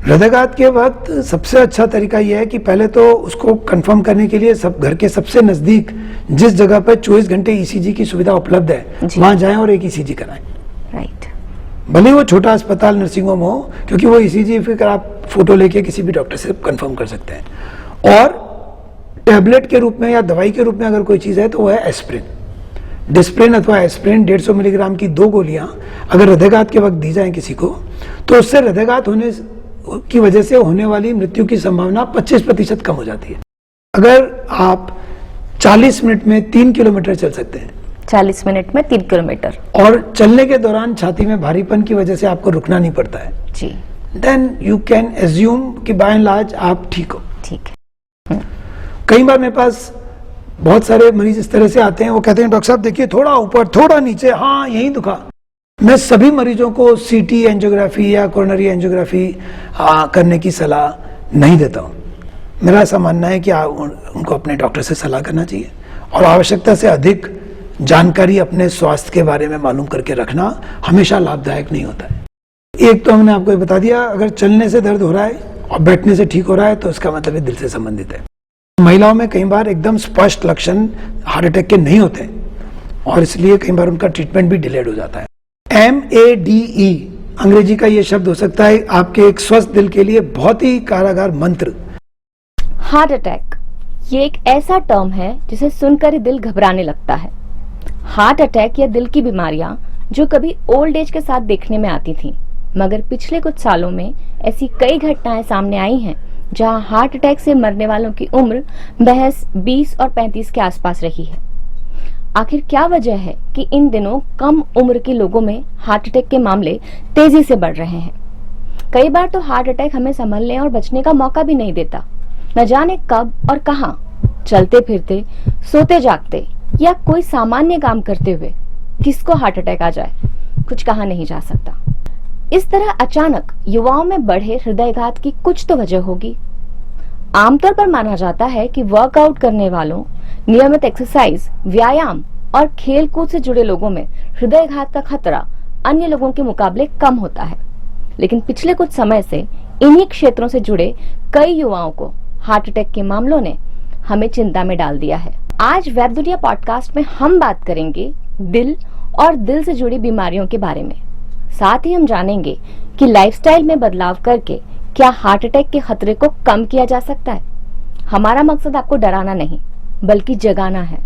हृदयघात के वक्त सबसे अच्छा तरीका यह है कि पहले तो उसको कंफर्म करने के लिए सब घर के सबसे नजदीक जिस जगह पर 24 घंटे ईसीजी की सुविधा उपलब्ध है वहां जाएं और एक ईसीजी कराएं। राइट। भले वो छोटा अस्पताल नर्सिंग होम हो, क्योंकि वो ईसीजी फिर आप फोटो लेके किसी भी डॉक्टर से कंफर्म कर सकते हैं। और टैबलेट के रूप में या दवाई के रूप में अगर कोई चीज है तो वो है एस्प्रिन, डिस्प्रिन अथवा एस्प्रिन 150 मिलीग्राम की 2 गोलियां अगर हृदयघात के वक्त दी जाए किसी को, तो उससे हृदयघात होने की वजह से होने वाली मृत्यु की संभावना 25% कम हो जाती है। अगर आप 40 मिनट में 3 किलोमीटर चल सकते हैं, 40 मिनट में 3 किलोमीटर, और चलने के दौरान छाती में भारीपन की वजह से आपको रुकना नहीं पड़ता है जी, देन यू कैन एज्यूम कि बाय एंड लार्ज आप ठीक हो। ठीक है। कई बार मेरे पास बहुत सारे मरीज इस तरह से आते हैं, वो कहते हैं डॉक्टर साहब देखिए थोड़ा ऊपर थोड़ा नीचे, हाँ यहीं दुखा। मैं सभी मरीजों को सीटी एंजियोग्राफी या कोरोनरी एंजियोग्राफी करने की सलाह नहीं देता हूँ। मेरा ऐसा मानना है कि उनको अपने डॉक्टर से सलाह करना चाहिए और आवश्यकता से अधिक जानकारी अपने स्वास्थ्य के बारे में मालूम करके रखना हमेशा लाभदायक नहीं होता है। एक तो हमने आपको ये बता दिया, अगर चलने से दर्द हो रहा है और बैठने से ठीक हो रहा है तो इसका मतलब दिल से संबंधित है। महिलाओं में कई बार एकदम स्पष्ट लक्षण हार्ट अटैक के नहीं होते और इसलिए कई बार उनका ट्रीटमेंट भी डिलेड हो जाता है। MADE अंग्रेजी का ये शब्द हो सकता है आपके एक स्वस्थ दिल के लिए बहुत ही कारागार मंत्र। हार्ट अटैक ये एक ऐसा टर्म है जिसे सुनकर ही दिल घबराने लगता है। हार्ट अटैक या दिल की बीमारियां जो कभी ओल्ड एज के साथ देखने में आती थीं, मगर पिछले कुछ सालों में ऐसी कई घटनाएं सामने आई हैं जहां हार्ट अटैक से मरने वालों की उम्र महज 20 और 35 के आसपास रही है। आखिर क्या वजह है कि इन दिनों कम उम्र के लोगों में हार्ट अटैक के मामले तेजी से बढ़ रहे हैं? कई बार तो हार्ट अटैक हमें संभलने और बचने का मौका भी नहीं देता। न जाने कब और कहां, चलते फिरते, सोते जागते या कोई सामान्य काम करते हुए किसको हार्ट अटैक आ जाए, कुछ कहा नहीं जा सकता। इस तरह अचानक युवाओं में बढ़े हृदयघात की कुछ तो वजह होगी। आमतौर पर माना जाता है कि वर्कआउट करने वालों, नियमित एक्सरसाइज, व्यायाम और खेल कूद से जुड़े लोगों में हृदयघात का खतरा अन्य लोगों के मुकाबले कम होता है। लेकिन पिछले कुछ समय से इन्हीं क्षेत्रों से जुड़े कई युवाओं को हार्ट अटैक के मामलों ने हमें चिंता में डाल दिया है। आज वेब दुनिया पॉडकास्ट में हम बात करेंगे दिल और दिल से जुड़ी बीमारियों के बारे में। साथ ही हम जानेंगे कि लाइफस्टाइल में बदलाव करके क्या हार्ट अटैक के खतरे को कम किया जा सकता है। हमारा मकसद आपको डराना नहीं, बल्कि जगाना है,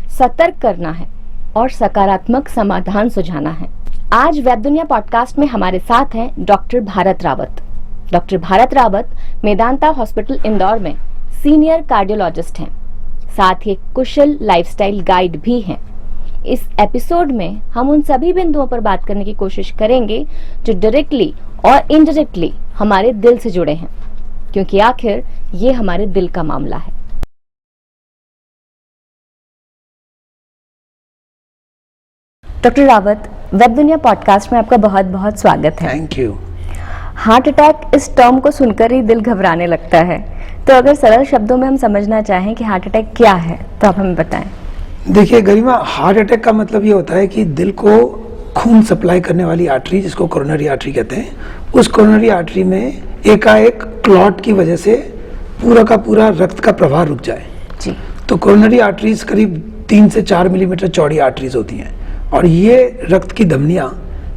सतर्क करना है और सकारात्मक समाधान सुझाना है। आज वेब दुनिया पॉडकास्ट में हमारे साथ हैं doctor Bharat Rawat. Doctor Bharat Rawat Medanta hospital Indore में सीनियर कार्डियोलॉजिस्ट हैं, साथ ही एक कुशल लाइफस्टाइल गाइड भी हैं। इस एपिसोड में हम उन सभी बिंदुओं पर बात करने की कोशिश करेंगे जो डायरेक्टली और इनडायरेक्टली हमारे दिल से जुड़े हैं, क्योंकि आखिर ये हमारे दिल का मामला है। डॉक्टर रावत, वेब दुनिया पॉडकास्ट में आपका बहुत बहुत स्वागत है। Thank you. हार्ट अटैक इस टर्म को सुनकर ही दिल घबराने लगता है, तो अगर सरल शब्दों में हम समझना चाहें कि हार्ट अटैक क्या है तो आप हमें बताएं। देखिए गरिमा, हार्ट अटैक का मतलब ये होता है कि दिल को खून सप्लाई करने वाली आर्टरी, जिसको कोरोनरी आर्टरी कहते हैं, उस कोरोनरी आर्टरी में एकाएक क्लॉट की वजह से पूरा का पूरा रक्त का प्रवाह रुक जाए जी। तो कोरोनरी आर्टरीज करीब 3 से 4 मिलीमीटर चौड़ी आर्टरीज होती हैं और ये रक्त की धमनियां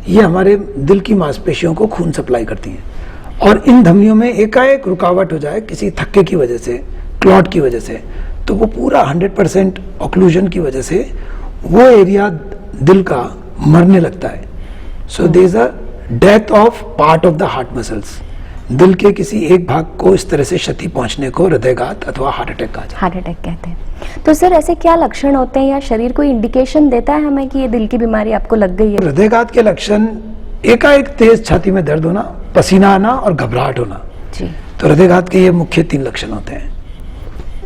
ये हमारे दिल की मांसपेशियों को खून सप्लाई करती हैं। और इन धमनियों में एकाएक रुकावट हो जाए किसी थक्के की वजह से, क्लॉट की वजह से, तो वो पूरा 100% ऑक्लूजन की वजह से वो एरिया दिल का मरने लगता है। So there is a death of part of the heart muscles. दिल के किसी एक भाग को इस तरह से क्षति पहुंचने को हृदयघात अथवा हार्ट अटैक कहा जाता है। हार्ट अटैक कहते हैं। तो सर ऐसे क्या लक्षण होते हैं या शरीर कोई इंडिकेशन देता है हमें कि ये दिल की बीमारी आपको लग गई है? हृदयघात के लक्षण एकाएक तेज छाती में दर्द होना, पसीना आना और घबराहट होना जी। तो हृदयघात के ये मुख्य 3 लक्षण होते हैं।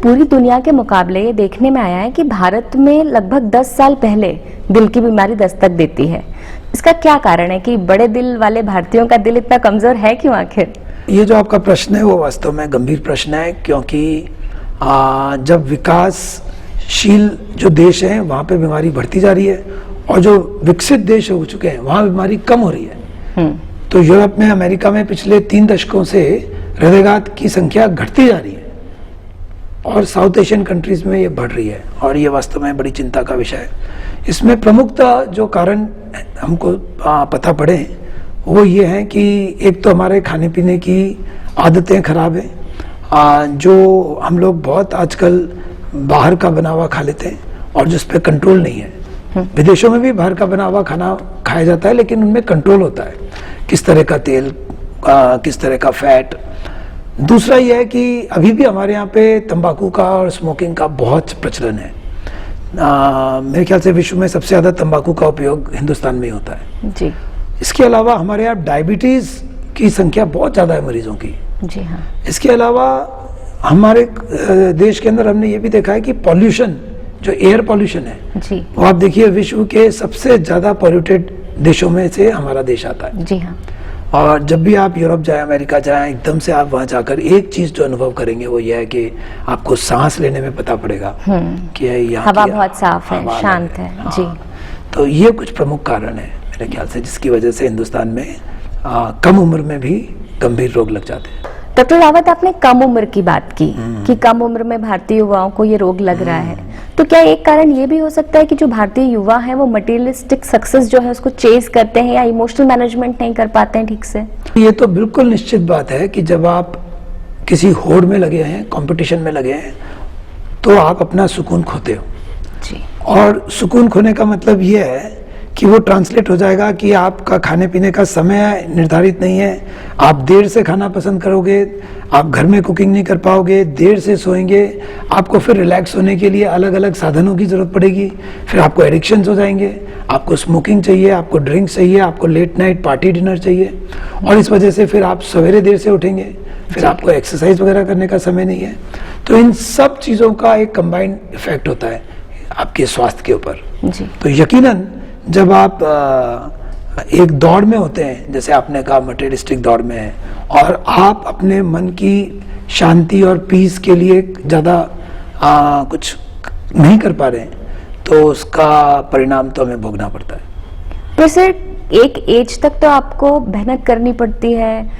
पूरी दुनिया के मुकाबले ये देखने में आया है कि भारत में लगभग 10 साल पहले दिल की बीमारी दस्तक देती है। इसका क्या कारण है कि बड़े दिल वाले भारतीयों का दिल इतना कमजोर है क्यों आखिर? ये जो आपका प्रश्न है वो वास्तव में गंभीर प्रश्न है, क्योंकि जब विकासशील जो देश हैं वहाँ पे बीमारी बढ़ती जा रही है और जो विकसित देश हो चुके हैं वहाँ बीमारी कम हो रही है। तो यूरोप में, अमेरिका में पिछले 3 दशकों से हृदयघात की संख्या घटती जा रही है और साउथ एशियन कंट्रीज में ये बढ़ रही है, और ये वास्तव में बड़ी चिंता का विषय है। इसमें प्रमुखता जो कारण हमको पता पड़े वो ये है कि एक तो हमारे खाने पीने की आदतें खराब हैं, जो हम लोग बहुत आजकल बाहर का बना हुआ खा लेते हैं और जिस पे कंट्रोल नहीं है। विदेशों में भी बाहर का बना हुआ खाना खाया जाता है, लेकिन उनमें कंट्रोल होता है, किस तरह का तेल, किस तरह का फैट। दूसरा यह है कि अभी भी हमारे यहाँ पे तंबाकू का और स्मोकिंग का बहुत प्रचलन है। मेरे ख्याल से विश्व में सबसे ज़्यादा तंबाकू का उपयोग हिंदुस्तान में ही होता है जी। इसके अलावा हमारे यहाँ डायबिटीज़ की संख्या बहुत ज़्यादा है मरीजों की जी। हाँ। इसके अलावा हमारे देश के अंदर हमने ये भी देखा है कि पॉल्यूशन, जो एयर पॉल्यूशन है जी, वो आप देखिए विश्व के सबसे ज़्यादा पॉल्यूटेड देशों में से हमारा देश आता है जी। हाँ। और जब भी आप यूरोप जाएं, अमेरिका जाएं, एकदम से आप वहाँ जाकर एक चीज़ जो अनुभव करेंगे वो ये है कि आपको सांस लेने में पता पड़ेगा कि यहाँ हवा बहुत साफ है, शांत है जी। तो ये कुछ प्रमुख कारण है मेरे ख्याल से, जिसकी वजह से हिंदुस्तान में कम उम्र में भी गंभीर रोग लग जाते हैं। डॉक्टर रावत, आपने कम उम्र की बात की कि कम उम्र में भारतीय युवाओं को ये रोग लग रहा है, तो क्या एक कारण ये भी हो सकता है कि जो भारतीय युवा है वो मटेरियलिस्टिक सक्सेस जो है उसको चेज करते हैं या इमोशनल मैनेजमेंट नहीं कर पाते हैं ठीक से? ये तो बिल्कुल निश्चित बात है कि जब आप किसी होड़ में लगे हैं, कंपटीशन में लगे हैं, तो आप अपना सुकून खोते हो जी। और सुकून खोने का मतलब ये है कि वो ट्रांसलेट हो जाएगा कि आपका खाने पीने का समय निर्धारित नहीं है, आप देर से खाना पसंद करोगे, आप घर में कुकिंग नहीं कर पाओगे, देर से सोएंगे, आपको फिर रिलैक्स होने के लिए अलग अलग साधनों की ज़रूरत पड़ेगी, फिर आपको एडिक्शंस हो जाएंगे, आपको स्मोकिंग चाहिए, आपको ड्रिंक्स चाहिए, आपको लेट नाइट पार्टी डिनर चाहिए, और इस वजह से फिर आप सवेरे देर से उठेंगे, फिर आपको एक्सरसाइज वगैरह करने का समय नहीं है। तो इन सब चीज़ों का एक कंबाइंड इफेक्ट होता है आपके स्वास्थ्य के ऊपर। तो यकीनन जब आप एक दौड़ में होते हैं, जैसे आपने कहा मटेरियलिस्टिक दौड़ में है, और आप अपने मन की शांति और पीस के लिए ज़्यादा कुछ नहीं कर पा रहे हैं, तो उसका परिणाम तो हमें भोगना पड़ता है। वैसे एक एज तक तो आपको मेहनत करनी पड़ती है,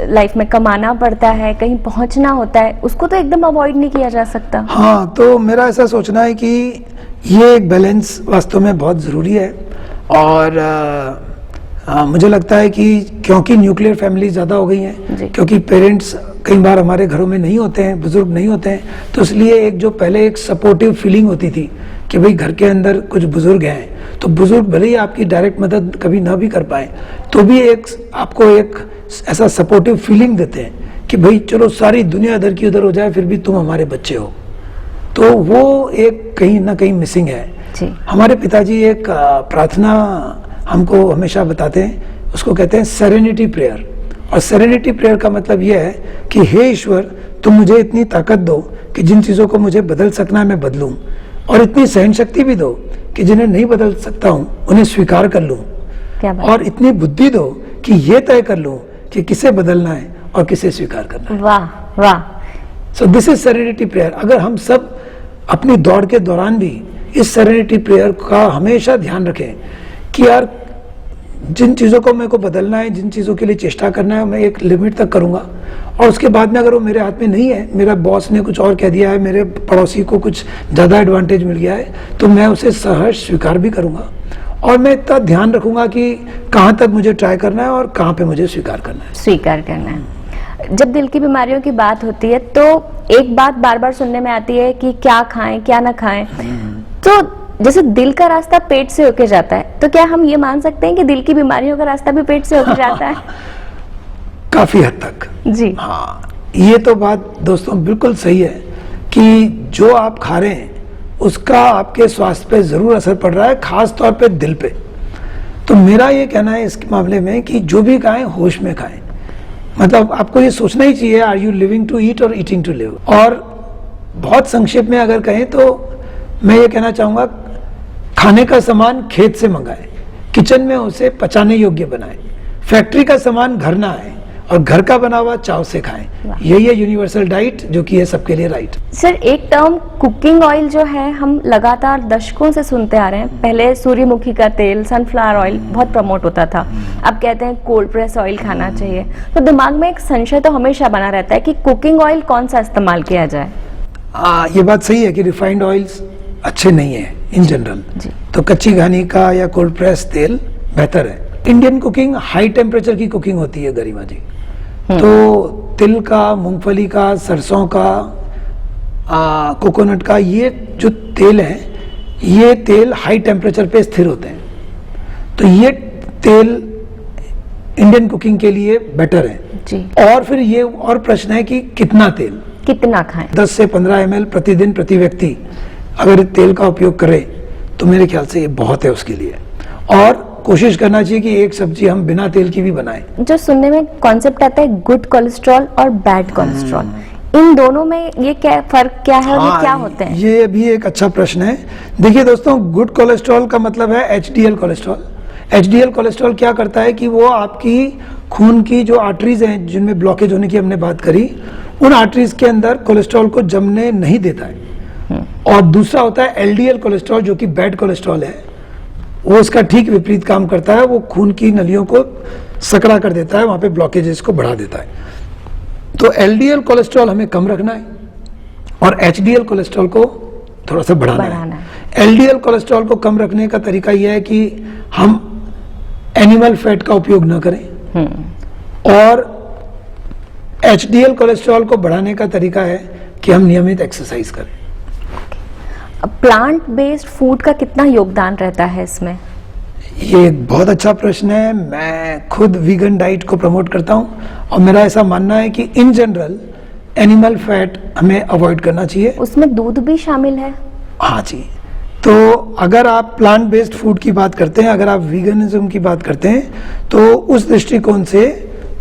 लाइफ में कमाना पड़ता है, कहीं पहुंचना होता है, उसको तो एकदम अवॉइड नहीं किया जा सकता। हाँ, तो मेरा ऐसा सोचना है कि ये एक बैलेंस वास्तव में बहुत ज़रूरी है। और मुझे लगता है कि क्योंकि न्यूक्लियर फैमिली ज़्यादा हो गई हैं, क्योंकि पेरेंट्स कई बार हमारे घरों में नहीं होते हैं, बुजुर्ग नहीं होते हैं, तो इसलिए एक जो पहले एक सपोर्टिव फीलिंग होती थी कि भाई घर के अंदर कुछ बुजुर्ग हैं, तो बुजुर्ग भले ही आपकी डायरेक्ट मदद कभी ना भी कर पाए, तो भी एक आपको एक ऐसा सपोर्टिव फीलिंग देते हैं कि भाई चलो सारी दुनिया इधर की उधर हो जाए, फिर भी तुम हमारे बच्चे हो। तो वो एक कहीं ना कहीं मिसिंग है। हमारे पिताजी एक प्रार्थना हमको हमेशा बताते हैं, उसको कहते हैं सेरेनिटी प्रेयर। और सेरेनिटी प्रेयर का मतलब यह है कि हे ईश्वर, तुम मुझे इतनी ताकत दो कि जिन चीज़ों को मुझे बदल सकना है मैं बदलूं, और इतनी सहन शक्ति भी दो कि जिन्हें नहीं बदल सकता हूं उन्हें स्वीकार कर लूं, और इतनी बुद्धि दो कि ये तय कर लूं कि किसे बदलना है और किसे स्वीकार करना है। वाह वाह। So this is serenity prayer. अगर हम सब अपनी दौड़ के दौरान भी इस सेरेनिटी प्रेयर का हमेशा ध्यान रखें कि यार जिन चीज़ों को मेरे को बदलना है, जिन चीज़ों के लिए चेष्टा करना है, मैं एक लिमिट तक करूँगा, और उसके बाद में अगर वो मेरे हाथ में नहीं है, मेरा बॉस ने कुछ और कह दिया है, मेरे पड़ोसी को कुछ ज़्यादा एडवांटेज मिल गया है, तो मैं उसे सहर्ष स्वीकार भी करूँगा, और मैं इतना ध्यान रखूँगा कि कहाँ तक मुझे ट्राई करना है और कहाँ पे मुझे स्वीकार करना है। स्वीकार करना है। जब दिल की बीमारियों की बात होती है तो एक बात बार बार सुनने में आती है कि क्या खाएं क्या ना खाएं। तो जैसे दिल का रास्ता पेट से होके जाता है, तो क्या हम ये मान सकते हैं कि दिल की बीमारियों का रास्ता भी पेट से होके जाता है? काफी हद तक जी हाँ, ये तो बात दोस्तों बिल्कुल सही है कि जो आप खा रहे हैं उसका आपके स्वास्थ्य पे जरूर असर पड़ रहा है, खास तौर पे दिल पे। तो मेरा ये कहना है इस मामले में कि जो भी खाएं होश में खाएं। मतलब आपको ये सोचना ही चाहिए, are you living to eat और ईटिंग टू लिव। और बहुत संक्षेप में अगर कहें तो मैं ये कहना चाहूँगा, खाने का सामान खेत से मंगाएं, किचन में उसे पचाने योग्य बनाएं, फैक्ट्री का सामान घर ना आए, और घर का बना हुआ चाव से खाएं। यही है यूनिवर्सल डाइट जो कि है सबके लिए राइट। सर, एक टर्म कुकिंग ऑयल जो है हम लगातार दशकों से सुनते आ रहे हैं। पहले सूर्यमुखी का तेल, सनफ्लावर ऑयल बहुत प्रमोट होता था। अब कहते हैं कोल्ड प्रेस ऑयल खाना चाहिए। तो दिमाग में एक संशय तो हमेशा बना रहता है कि कुकिंग ऑयल कौन सा इस्तेमाल किया जाए। ये बात सही है कि रिफाइंड ऑयल्स अच्छे नहीं है इन जनरल, तो कच्ची घानी का या कोल्ड प्रेस तेल बेहतर है। इंडियन कुकिंग हाई टेम्परेचर की कुकिंग होती है गरिमा जी। तो तिल का, मूंगफली का, सरसों का, कोकोनट का, ये जो तेल है ये तेल हाई टेम्परेचर पे स्थिर होते हैं। तो ये तेल इंडियन कुकिंग के लिए बेटर है जी। और फिर ये और प्रश्न है कि कितना तेल, कितना खाएं। 10 से 15 ml प्रतिदिन प्रति व्यक्ति अगर तेल का उपयोग करे तो मेरे ख्याल से ये बहुत है उसके लिए। और कोशिश करना चाहिए कि एक सब्जी हम बिना तेल की भी बनाएं। जो सुनने में कॉन्सेप्ट आता है गुड कोलेस्ट्रॉल और बैड कोलेस्ट्रॉल, इन दोनों में ये क्या फर्क क्या है और ये क्या होते हैं? ये भी एक अच्छा प्रश्न है। देखिए दोस्तों, गुड कोलेस्ट्रॉल का मतलब है एचडीएल कोलेस्ट्रॉल। एचडीएल कोलेस्ट्रॉल क्या करता है कि वो आपकी खून की जो आर्टरीज हैं जिनमें ब्लॉकेज होने की हमने बात करी, उन आर्टरीज के अंदर कोलेस्ट्रॉल को जमने नहीं देता है। और दूसरा होता है एलडीएल कोलेस्ट्रॉल जो कि बैड कोलेस्ट्रॉल है, वो उसका ठीक विपरीत काम करता है। वो खून की नलियों को सकड़ा कर देता है, वहां पे ब्लॉकेजेस को बढ़ा देता है। तो एलडीएल कोलेस्ट्रॉल हमें कम रखना है और एचडीएल कोलेस्ट्रॉल को थोड़ा सा बढ़ाना है। एलडीएल कोलेस्ट्रॉल को कम रखने का तरीका यह है कि हम एनिमल फैट का उपयोग न करें और एचडीएल कोलेस्ट्रॉल को बढ़ाने का तरीका है कि हम नियमित एक्सरसाइज करें। प्लांट बेस्ड फूड का कितना योगदान रहता है इसमें? ये एक बहुत अच्छा प्रश्न है। मैं खुद वीगन डाइट को प्रमोट करता हूं और मेरा ऐसा मानना है कि इन जनरल एनिमल फैट हमें अवॉइड करना चाहिए। उसमें दूध भी शामिल है? हाँ जी। तो अगर आप प्लांट बेस्ड फूड की बात करते हैं, अगर आप वीगनिज्म की बात करते हैं, तो उस दृष्टिकोण से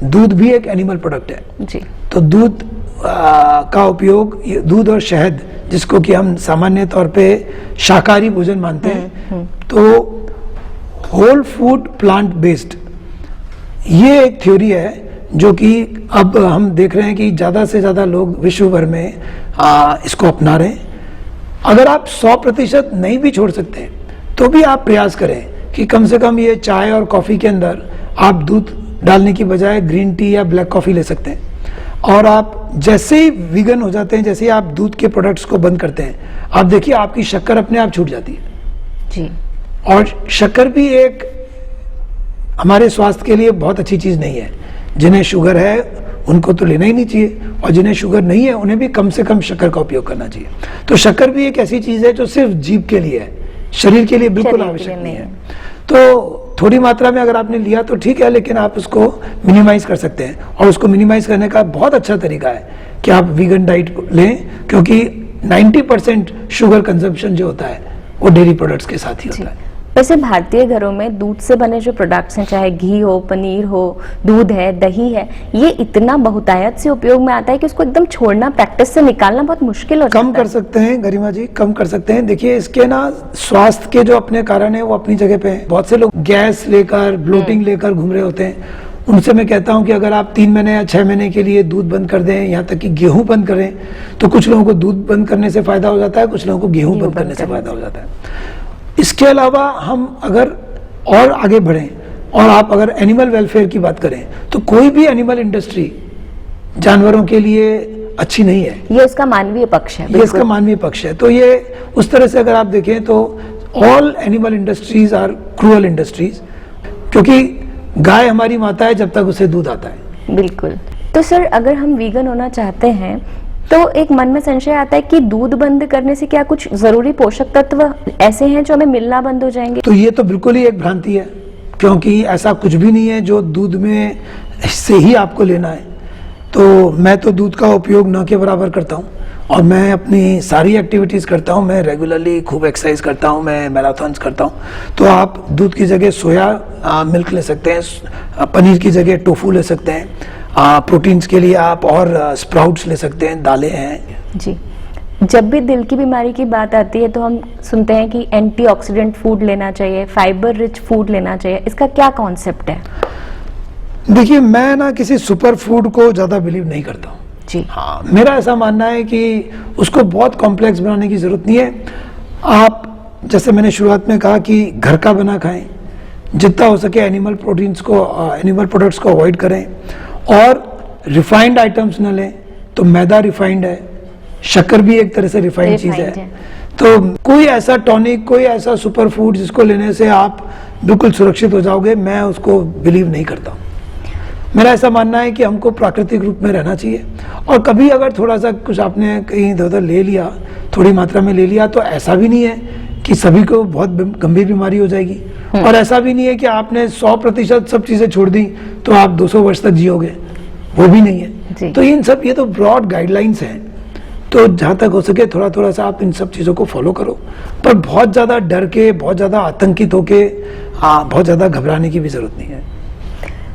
दूध भी एक एनिमल प्रोडक्ट है जी। तो दूध का उपयोग, दूध और शहद जिसको कि हम सामान्य तौर पे शाकाहारी भोजन मानते हैं, तो होल फूड प्लांट बेस्ड, ये एक थ्योरी है जो कि अब हम देख रहे हैं कि ज़्यादा से ज़्यादा लोग विश्व भर में इसको अपना रहे हैं। अगर आप 100% नहीं भी छोड़ सकते हैं तो भी आप प्रयास करें कि कम से कम ये चाय और कॉफ़ी के अंदर आप दूध डालने की बजाय ग्रीन टी या ब्लैक कॉफ़ी ले सकते हैं। और आप जैसे ही वीगन हो जाते हैं, जैसे ही आप दूध के प्रोडक्ट्स को बंद करते हैं, आप देखिए आपकी शक्कर अपने आप छूट जाती है जी। और शक्कर भी एक हमारे स्वास्थ्य के लिए बहुत अच्छी चीज़ नहीं है। जिन्हें शुगर है उनको तो लेना ही नहीं चाहिए और जिन्हें शुगर नहीं है उन्हें भी कम से कम शक्कर का उपयोग करना चाहिए। तो शक्कर भी एक ऐसी चीज़ है जो सिर्फ जीभ के लिए है, शरीर के लिए बिल्कुल आवश्यक नहीं है। तो थोड़ी मात्रा में अगर आपने लिया तो ठीक है, लेकिन आप उसको मिनिमाइज कर सकते हैं और उसको मिनिमाइज करने का बहुत अच्छा तरीका है कि आप वीगन डाइट लें, क्योंकि 90% शुगर कंजम्पशन जो होता है वो डेयरी प्रोडक्ट्स के साथ ही होता है। वैसे भारतीय घरों में दूध से बने जो प्रोडक्ट्स हैं, चाहे घी हो, पनीर हो, दूध है, दही है, ये इतना बहुतायत से उपयोग में आता है कि उसको एकदम छोड़ना, प्रैक्टिस से निकालना बहुत मुश्किल हो जाता है। कम कर सकते हैं गरिमा जी, कम कर सकते हैं। देखिए इसके ना स्वास्थ्य के जो अपने कारण है वो अपनी जगह पे हैं। बहुत से लोग गैस लेकर, ब्लोटिंग लेकर घूम रहे होते हैं। उनसे मैं कहता हूं कि अगर आप 3 महीने या 6 महीने के लिए दूध बंद कर दें, यहाँ तक कि गेहूं बंद करें, तो कुछ लोगों को दूध बंद करने से फायदा हो जाता है, कुछ लोगों को गेहूं बंद करने से फायदा हो जाता है। इसके अलावा हम अगर और आगे बढ़ें और आप अगर एनिमल वेलफेयर की बात करें, तो कोई भी एनिमल इंडस्ट्री जानवरों के लिए अच्छी नहीं है। ये इसका मानवीय पक्ष है। ये इसका मानवीय पक्ष है। तो ये उस तरह से अगर आप देखें तो all animal industries are cruel industries, क्योंकि गाय हमारी माता है जब तक उसे दूध आता है। बिल्कुल। तो सर, अगर हम वीगन होना चाहते हैं तो एक मन में संशय आता है कि दूध बंद करने से क्या कुछ जरूरी पोषक तत्व ऐसे हैं जो हमें मिलना बंद हो जाएंगे? तो ये तो बिल्कुल ही एक भ्रांति है, क्योंकि ऐसा कुछ भी नहीं है जो दूध में से ही आपको लेना है। तो मैं तो दूध का उपयोग न के बराबर करता हूँ और मैं अपनी सारी एक्टिविटीज़ करता हूँ। मैं रेगुलरली खूब एक्सरसाइज करता हूँ, मैं मैराथन्स करता हूँ। तो आप दूध की जगह सोया मिल्क ले सकते हैं, पनीर की जगह टोफू ले सकते हैं, प्रोटीन्स के लिए आप और स्प्राउट्स ले सकते हैं, दालें हैं जी। जब भी दिल की बीमारी की बात आती है तो हम सुनते हैं कि एंटीऑक्सीडेंट फूड लेना चाहिए, फाइबर रिच फूड लेना चाहिए। इसका क्या कॉन्सेप्ट है? देखिए, मैं ना किसी सुपर फूड को ज़्यादा बिलीव नहीं करता हूँ। जी। हाँ, मेरा ऐसा मानना है कि उसको बहुत कॉम्प्लेक्स बनाने की ज़रूरत नहीं है। आप जैसे मैंने शुरुआत में कहा कि घर का बना खाएं, जितना हो सके एनिमल प्रोडक्ट्स को अवॉइड करें, और रिफाइंड आइटम्स न लें। तो मैदा रिफाइंड है, शक्कर भी एक तरह से रिफाइंड चीज़ है। तो कोई ऐसा टॉनिक, कोई ऐसा सुपर फूड जिसको लेने से आप बिल्कुल सुरक्षित हो जाओगे, मैं उसको बिलीव नहीं करता हूँ। मेरा ऐसा मानना है कि हमको प्राकृतिक रूप में रहना चाहिए, और कभी अगर थोड़ा सा कुछ आपने कहीं इधर उधर ले लिया, थोड़ी मात्रा में ले लिया, तो ऐसा भी नहीं है कि सभी को बहुत गंभीर बीमारी हो जाएगी, और ऐसा भी नहीं है कि आपने 100% सब चीज़ें छोड़ दी तो आप 200 वर्ष तक जियोगे, वो भी नहीं है। तो ये तो ब्रॉड गाइडलाइंस हैं। तो जहाँ तक हो सके थोड़ा थोड़ा सा आप इन सब चीज़ों को फॉलो करो, पर बहुत ज़्यादा डर के, बहुत ज़्यादा आतंकित होके, बहुत ज़्यादा घबराने की भी ज़रूरत नहीं है।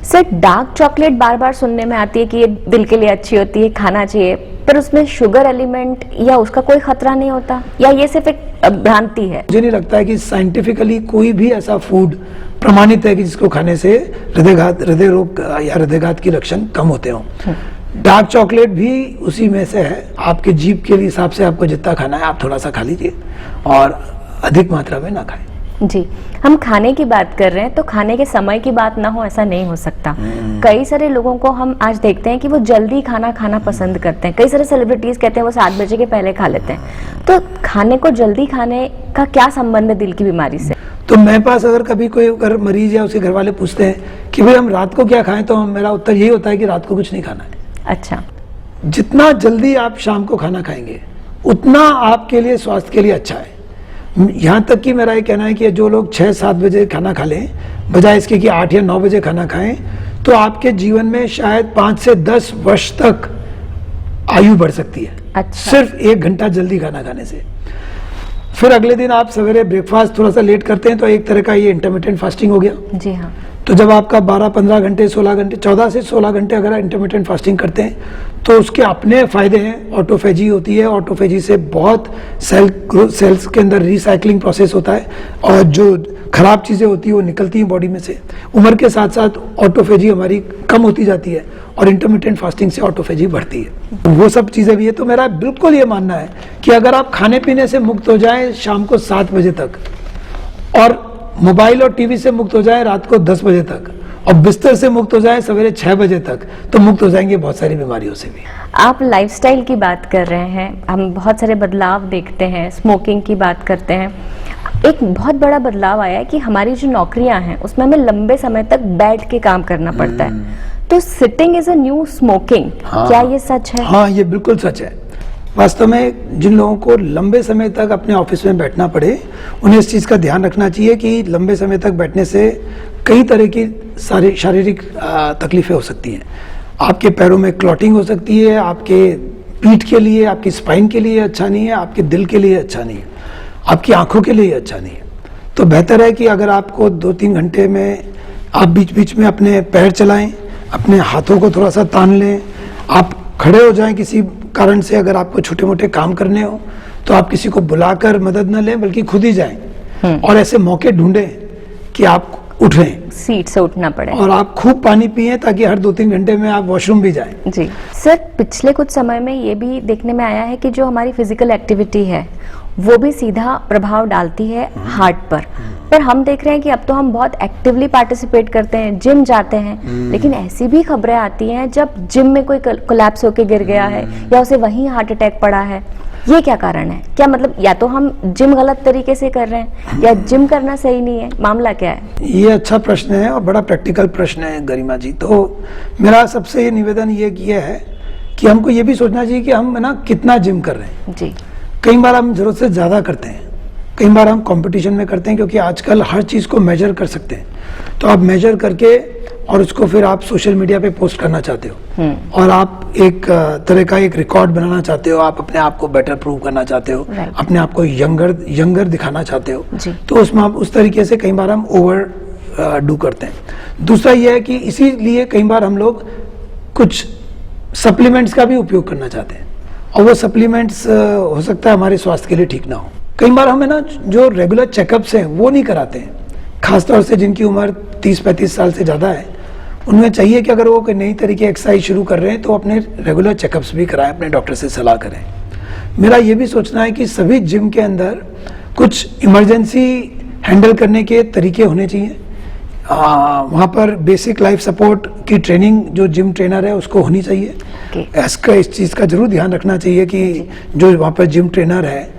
सर, डार्क चॉकलेट बार बार सुनने में आती है कि ये दिल के लिए अच्छी होती है, खाना चाहिए, पर उसमें शुगर एलिमेंट या उसका कोई खतरा नहीं होता, या ये सिर्फ एक भ्रांति है? मुझे नहीं लगता है कि साइंटिफिकली कोई भी ऐसा फूड प्रमाणित है कि जिसको खाने से हृदय रोग या हृदयघात के लक्षण कम होते हों। डार्क चॉकलेट भी उसी में से है। आपके जीभ के हिसाब से आपको जितना खाना है आप थोड़ा सा खा लीजिए, और अधिक मात्रा में ना खाएं। जी, हम खाने की बात कर रहे हैं, तो खाने के समय की बात ना हो ऐसा नहीं हो सकता। कई सारे लोगों को हम आज देखते हैं कि वो जल्दी खाना पसंद करते हैं। कई सारे सेलिब्रिटीज कहते हैं वो 7 बजे के पहले खा लेते हैं। तो खाने को जल्दी खाने का क्या संबंध है दिल की बीमारी से? तो मेरे पास अगर कभी कोई अगर मरीज या उसके घर वाले पूछते हैं कि भाई हम रात को क्या खाएं, तो मेरा उत्तर यही होता है कि रात को कुछ नहीं खाना है। अच्छा। जितना जल्दी आप शाम को खाना खाएंगे उतना आपके लिए, स्वास्थ्य के लिए अच्छा है। यहाँ तक कि मेरा ये कहना है कि जो लोग 6-7 बजे खाना खा लें, बजाय इसके कि 8 या 9 बजे खाना खाएं, तो आपके जीवन में शायद 5 से 10 वर्ष तक आयु बढ़ सकती है। अच्छा। सिर्फ 1 घंटा जल्दी खाना खाने से। फिर अगले दिन आप सवेरे ब्रेकफास्ट थोड़ा सा लेट करते हैं, तो एक तरह का ये इंटरमिटेंट फास्टिंग हो गया। जी हाँ। तो जब आपका 12-15 घंटे, 16 घंटे, 14 से 16 घंटे अगर इंटरमिटेंट फास्टिंग करते हैं, तो उसके अपने फायदे हैं। ऑटोफेजी होती है, ऑटोफेजी से बहुत सेल्स के अंदर रिसाइकलिंग प्रोसेस होता है, और जो खराब चीज़ें होती है वो निकलती हैं बॉडी में से। उम्र के साथ साथ ऑटोफेजी हमारी कम होती जाती है, और इंटरमिटेंट फास्टिंग से ऑटोफेजी बढ़ती है। वो सब चीज़ें भी है। तो मेरा बिल्कुल ये मानना है कि अगर आप खाने पीने से मुक्त हो जाएं शाम को 7 बजे तक, और मोबाइल और टीवी से मुक्त हो जाए रात को 10 बजे तक, और बिस्तर से मुक्त हो जाए सवेरे 6 बजे तक, तो मुक्त हो जाएंगे बहुत सारी बीमारियों से भी। आप लाइफस्टाइल की बात कर रहे हैं, हम बहुत सारे बदलाव देखते हैं, स्मोकिंग की बात करते हैं। एक बहुत बड़ा बदलाव आया है कि हमारी जो नौकरियां हैं उसमें हमें लंबे समय तक बैठ के काम करना पड़ता है। तो sitting is a new smoking, क्या ये सच है? हाँ, ये बिल्कुल सच है। वास्तव में जिन लोगों को लंबे समय तक अपने ऑफिस में बैठना पड़े, उन्हें इस चीज़ का ध्यान रखना चाहिए कि लंबे समय तक बैठने से कई तरह की सारी शारीरिक तकलीफें हो सकती हैं। आपके पैरों में क्लॉटिंग हो सकती है, आपके पीठ के लिए, आपकी स्पाइन के लिए अच्छा नहीं है, आपके दिल के लिए अच्छा नहीं है, आपकी आंखों के लिए अच्छा नहीं है। तो बेहतर है कि अगर आपको 2-3 घंटे में आप बीच बीच में अपने पैर चलाएं, अपने हाथों को थोड़ा सा तान लें, आप खड़े हो जाएं किसी कारण से। अगर आपको छोटे मोटे काम करने हो तो आप किसी को बुलाकर मदद न लें, बल्कि खुद ही जाएं, और ऐसे मौके ढूंढें कि आप उठें, सीट से उठना पड़े, और आप खूब पानी पिएं ताकि हर 2-3 घंटे में आप वॉशरूम भी जाएं। जी सर, पिछले कुछ समय में ये भी देखने में आया है कि जो हमारी फिजिकल एक्टिविटी है वो भी सीधा प्रभाव डालती है हार्ट पर हम देख रहे हैं कि अब तो हम बहुत एक्टिवली पार्टिसिपेट करते हैं, जिम जाते हैं, लेकिन ऐसी भी खबरें आती हैं जब जिम में कोई कोलैप्स होके गिर गया है या उसे वहीं हार्ट अटैक पड़ा है। ये क्या कारण है? क्या मतलब या तो हम जिम गलत तरीके से कर रहे हैं या जिम करना सही नहीं है? मामला क्या है? ये अच्छा प्रश्न है और बड़ा प्रैक्टिकल प्रश्न है गरिमा जी। तो मेरा सबसे ये निवेदन ये है कि हमको ये भी सोचना चाहिए कि हम ना कितना जिम कर रहे हैं। जी, कई बार हम जरूरत से ज़्यादा करते हैं, कई बार हम कंपटीशन में करते हैं, क्योंकि आजकल हर चीज़ को मेजर कर सकते हैं। तो आप मेजर करके और उसको फिर आप सोशल मीडिया पे पोस्ट करना चाहते हो, और आप एक तरह का एक रिकॉर्ड बनाना चाहते हो, आप अपने आप को बेटर प्रूव करना चाहते हो, अपने आप को यंगर दिखाना चाहते हो। तो उसमें आप उस तरीके से कई बार हम ओवर डू करते हैं। दूसरा ये है कि इसीलिए कई बार हम लोग कुछ सप्लीमेंट्स का भी उपयोग करना चाहते हैं, और वो सप्लीमेंट्स हो सकता है हमारे स्वास्थ्य के लिए ठीक ना हो। कई बार हमें ना जो रेगुलर चेकअप्स हैं वो नहीं कराते हैं, खासतौर से जिनकी उम्र 30-35 साल से ज़्यादा है, उनमें चाहिए कि अगर वो कोई नई तरीके एक्सरसाइज शुरू कर रहे हैं तो अपने रेगुलर चेकअप्स भी कराएं, अपने डॉक्टर से सलाह करें। मेरा ये भी सोचना है कि सभी जिम के अंदर कुछ इमरजेंसी हैंडल करने के तरीके होने चाहिए। वहाँ पर बेसिक लाइफ सपोर्ट की ट्रेनिंग जो जिम ट्रेनर है उसको होनी चाहिए। इस चीज़ का जरूर ध्यान रखना चाहिए कि जो वहाँ पर जिम ट्रेनर है,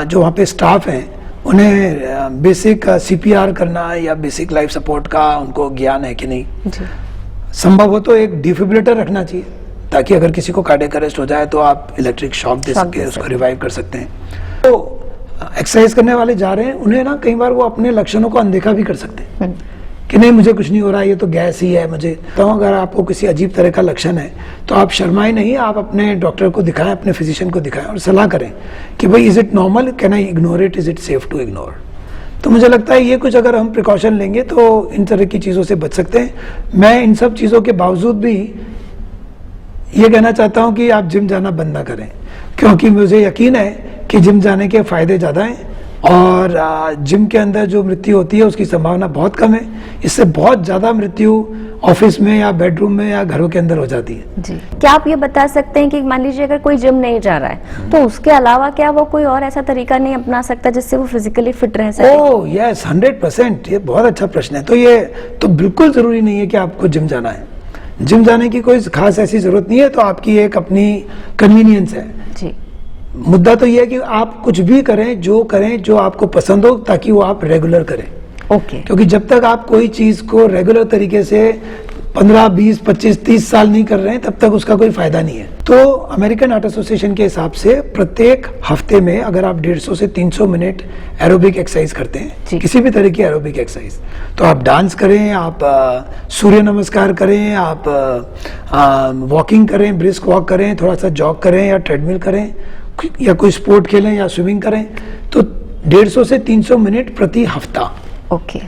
जो वहाँ पे स्टाफ हैं, उन्हें बेसिक CPR करना या बेसिक लाइफ सपोर्ट का उनको ज्ञान है कि नहीं। संभव हो तो एक डिफिब्रिलेटर रखना चाहिए ताकि अगर किसी को कार्डियक अरेस्ट हो जाए तो आप इलेक्ट्रिक शॉक दे सके, उसको रिवाइव कर सकते हैं। तो एक्सरसाइज करने वाले जा रहे हैं, उन्हें ना कई बार वो अपने लक्षणों को अनदेखा भी कर सकते हैं कि नहीं मुझे कुछ नहीं हो रहा, ये तो गैस ही है मुझे। तो अगर आपको किसी अजीब तरह का लक्षण है तो आप शर्माएं नहीं, आप अपने डॉक्टर को दिखाएं, अपने फिजिशियन को दिखाएं और सलाह करें कि भाई is it normal, can I ignore it, is it safe to ignore. तो मुझे लगता है ये कुछ अगर हम प्रिकॉशन लेंगे तो इन तरह की चीज़ों से बच सकते हैं। मैं इन सब चीज़ों के बावजूद भी ये कहना चाहता हूँ कि आप जिम जाना बंद ना करें, क्योंकि मुझे यकीन है कि जिम जाने के फ़ायदे ज़्यादा हैं और जिम के अंदर जो मृत्यु होती है उसकी संभावना बहुत कम है। इससे बहुत ज़्यादा मृत्यु ऑफिस में या बेडरूम में या घरों के अंदर हो जाती है। जी, क्या आप ये बता सकते हैं कि मान लीजिए अगर कोई जिम नहीं जा रहा है तो उसके अलावा क्या वो कोई और ऐसा तरीका नहीं अपना सकता जिससे वो फिजिकली फिट रह सके? Oh yes, 100%। ये बहुत अच्छा प्रश्न है। तो ये तो बिल्कुल ज़रूरी नहीं है कि आपको जिम जाना है। जिम जाने की कोई खास ऐसी ज़रूरत नहीं है, तो आपकी एक अपनी कन्वीनियंस है। जी, मुद्दा तो ये है कि आप कुछ भी करें जो आपको पसंद हो, ताकि वो आप रेगुलर करें। ओके। क्योंकि जब तक आप कोई चीज़ को रेगुलर तरीके से 15, 20, 25, 30 साल नहीं कर रहे हैं तब तक उसका कोई फायदा नहीं है। तो अमेरिकन हार्ट एसोसिएशन के हिसाब से प्रत्येक हफ्ते में अगर आप 150 से 300 मिनट एरोबिक एक्सरसाइज करते हैं, किसी भी तरह की एरोबिक एक्सरसाइज, तो आप डांस करें, आप सूर्य नमस्कार करें, आप वॉकिंग करें, ब्रिस्क वॉक करें, थोड़ा सा जॉग करें या ट्रेडमिल करें या कोई स्पोर्ट खेलें या स्विमिंग करें, तो 150 से 300 मिनट प्रति हफ्ता। ओके।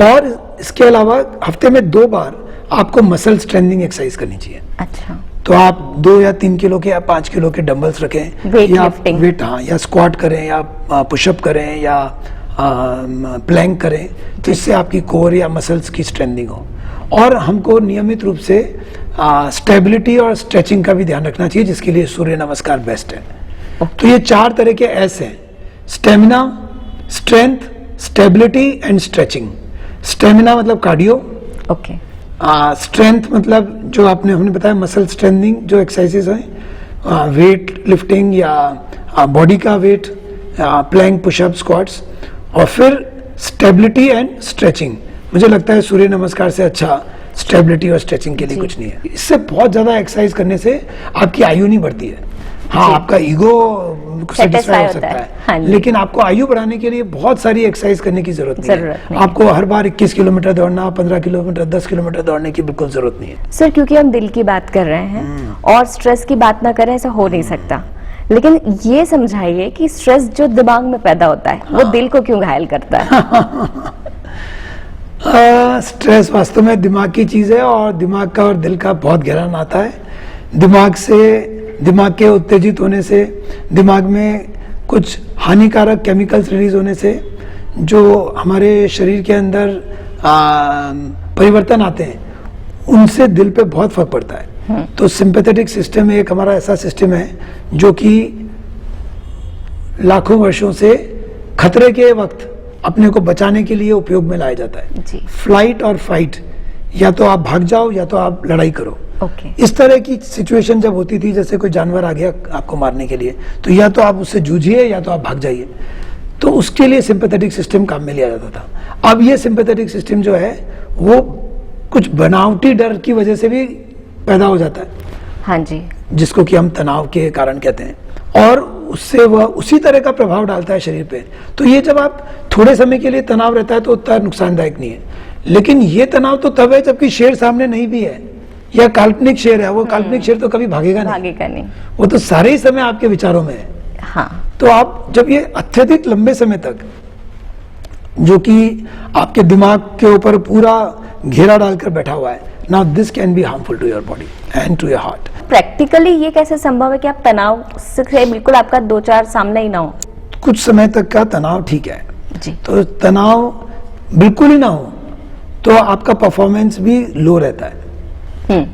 और इसके अलावा हफ्ते में 2 बार आपको मसल स्ट्रेंथनिंग एक्सरसाइज करनी चाहिए। अच्छा। तो आप 2 या 3 किलो के या 5 किलो के डंबल्स रखें, या स्क्वाट करें या पुशअप करें या प्लैंक करें, तो इससे आपकी कोर या मसल्स की स्ट्रेंथनिंग हो। और हमको नियमित रूप से स्टेबिलिटी और स्ट्रेचिंग का भी ध्यान रखना चाहिए, जिसके लिए सूर्य नमस्कार बेस्ट है। तो ये 4 तरह के एस हैं: stamina, strength, stability and stretching. Stamina मतलब कार्डियो। ओके। स्ट्रेंथ मतलब जो हमने बताया मसल स्ट्रेंथनिंग जो एक्सरसाइजेज हैं, वेट लिफ्टिंग या बॉडी का वेट, प्लैंक, पुशअप, स्क्वाट्स। और फिर स्टेबिलिटी एंड स्ट्रेचिंग। मुझे लगता है सूर्य नमस्कार से अच्छा स्टेबिलिटी और स्ट्रेचिंग के लिए कुछ नहीं है। इससे बहुत ज्यादा एक्सरसाइज करने से आपकी आयु नहीं बढ़ती है। हाँ, आपका ईगो सेटिस्फाई हो सकता है, हाँ, लेकिन आपको आयु बढ़ाने के लिए बहुत सारी एक्सरसाइज करने की जरूरत नहीं है। आपको हर बार 21 किलोमीटर दौड़ना, 15 किलोमीटर, 10 किलोमीटर दौड़ने की बिल्कुल जरूरत नहीं है। सर, क्योंकि हम दिल की बात कर रहे हैं और स्ट्रेस की बात ना करें, ऐसा हो नहीं सकता। लेकिन ये समझाइए कि स्ट्रेस जो दिमाग में पैदा होता है वो दिल को क्यों घायल करता है? स्ट्रेस वास्तव में दिमाग की चीज है और दिमाग का और दिल का बहुत गहरा नाता है। दिमाग के उत्तेजित होने से, दिमाग में कुछ हानिकारक केमिकल्स रिलीज होने से जो हमारे शरीर के अंदर परिवर्तन आते हैं, उनसे दिल पे बहुत फर्क पड़ता है। तो सिंपैथेटिक सिस्टम एक हमारा ऐसा सिस्टम है जो कि लाखों वर्षों से खतरे के वक्त अपने को बचाने के लिए उपयोग में लाया जाता है। फ्लाइट और फाइट, या तो आप भाग जाओ या तो आप लड़ाई करो। इस तरह की सिचुएशन जब होती थी, जैसे कोई जानवर आ गया आपको मारने के लिए, तो या तो आप उससे जूझिए या तो आप भाग जाइए। तो उसके लिए सिंपैथेटिक सिस्टम काम में लिया जाता था। अब ये सिंपैथेटिक सिस्टम जो है वो कुछ बनावटी डर की वजह से भी पैदा हो जाता है। हाँ जी। जिसको कि हम तनाव के कारण कहते हैं, और उससे वह उसी तरह का प्रभाव डालता है शरीर पे। तो ये जब आप थोड़े समय के लिए तनाव रहता है तो उतना नुकसानदायक नहीं है, लेकिन ये तनाव तो तब है जबकि शेर सामने नहीं भी है या काल्पनिक शेर है। वो काल्पनिक शेर तो कभी भागेगा नहीं, वो तो सारे ही समय आपके विचारों में है। हाँ। तो आप जब ये अत्यधिक लंबे समय तक, जो कि आपके दिमाग के ऊपर पूरा घेरा डालकर बैठा हुआ है, now this can be harmful to your body and to your heart. Practically ये कैसे संभव है कि आप तनाव से बिल्कुल आपका 2-4 सामने ही ना हो? कुछ समय तक का तनाव ठीक है जी। तो तनाव बिल्कुल ही ना हो तो आपका परफॉर्मेंस भी लो रहता है।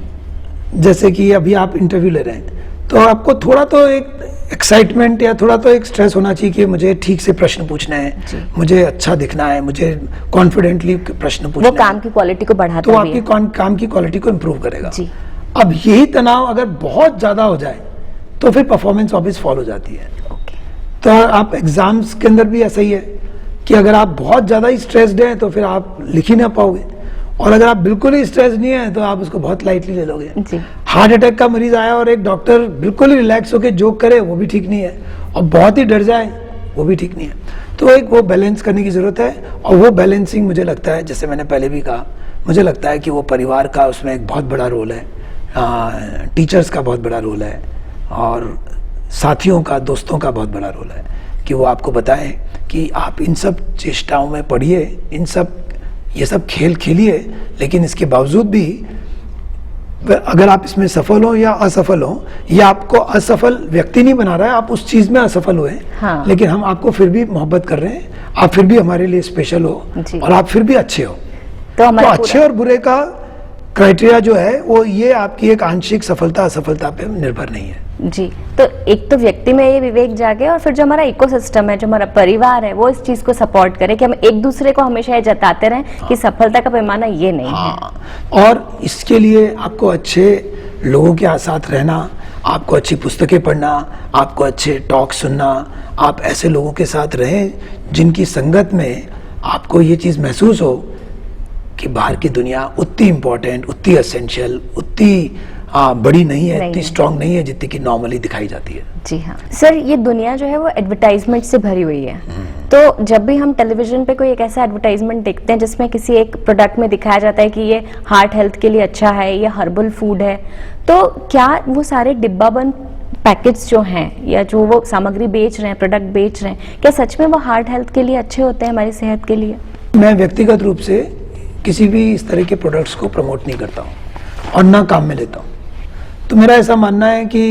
जैसे कि अभी आप इंटरव्यू ले रहे हैं तो आपको थोड़ा तो एक एक्साइटमेंट या थोड़ा तो एक स्ट्रेस होना चाहिए कि मुझे ठीक से प्रश्न पूछने हैं, मुझे अच्छा दिखना है, मुझे कॉन्फिडेंटली प्रश्न पूछना है। वो काम की क्वालिटी को बढ़ाता तो भी है। आपकी काम की क्वालिटी को इम्प्रूव करेगा। जी। अब यही तनाव अगर बहुत ज्यादा हो जाए तो फिर परफॉर्मेंस वापस फॉल हो जाती है। तो आप एग्जाम्स के अंदर भी ऐसा ही है कि अगर आप बहुत ज्यादा ही स्ट्रेस्ड हैं तो फिर आप लिख ही ना पाओगे, और अगर आप बिल्कुल ही स्ट्रेस नहीं है तो आप उसको बहुत लाइटली ले लोगे। जी। हार्ट अटैक का मरीज आया और एक डॉक्टर बिल्कुल ही रिलैक्स होकर जोक करे, वो भी ठीक नहीं है, और बहुत ही डर जाए, वो भी ठीक नहीं है। तो एक वो बैलेंस करने की जरूरत है, और वो बैलेंसिंग मुझे लगता है, जैसे मैंने पहले भी कहा, मुझे लगता है कि वो परिवार का उसमें एक बहुत बड़ा रोल है, टीचर्स का बहुत बड़ा रोल है, और साथियों का, दोस्तों का बहुत बड़ा रोल है कि वो आपको बताएं कि आप इन सब चेष्टाओं में पढ़िए, ये सब खेल खेलिए, लेकिन इसके बावजूद भी अगर आप इसमें सफल हो या असफल हो, या आपको असफल व्यक्ति नहीं बना रहा है, आप उस चीज में असफल हुए, हाँ। लेकिन हम आपको फिर भी मोहब्बत कर रहे हैं, आप फिर भी हमारे लिए स्पेशल हो, और आप फिर भी अच्छे हो। तो अच्छे और बुरे का क्राइटेरिया जो है वो ये आपकी एक आंशिक सफलता असफलता पे निर्भर नहीं है। जी। तो एक तो व्यक्ति में ये विवेक जागे, और फिर जो हमारा इकोसिस्टम है, जो हमारा परिवार है, वो इस चीज को सपोर्ट करे कि हम एक दूसरे को हमेशा ये जताते रहें कि सफलता का पैमाना ये नहीं है। और इसके लिए आपको अच्छे लोगों के साथ रहना, आपको अच्छी पुस्तकें पढ़ना, आपको अच्छे टॉक सुनना, आप ऐसे लोगों के साथ रहें जिनकी संगत में आपको ये चीज महसूस हो कि बाहर की दुनिया उतनी इंपॉर्टेंट, उतनी एसेंशियल, उतनी बड़ी नहीं है, इतनी स्ट्रांग नहीं है जितनी कि नॉर्मली दिखाई जाती है। जी हाँ सर, ये दुनिया जो है वो एडवर्टाइजमेंट से भरी हुई है। तो जब भी हम टेलीविजन पे कोई एक ऐसा एडवर्टाइजमेंट देखते हैं जिसमें किसी एक प्रोडक्ट में दिखाया जाता है कि ये हार्ट हेल्थ के लिए अच्छा है, ये हर्बल फूड है, तो क्या वो सारे डिब्बाबंद पैकेट्स जो हैं या जो वो सामग्री बेच रहे हैं, प्रोडक्ट बेच रहे हैं, क्या सच में वो हार्ट हेल्थ के लिए अच्छे होते हैं, हमारी सेहत के लिए? मैं व्यक्तिगत रूप से किसी भी इस तरह के प्रोडक्ट्स को प्रमोट नहीं करता हूँ और ना काम में लेता हूँ। तो मेरा ऐसा मानना है कि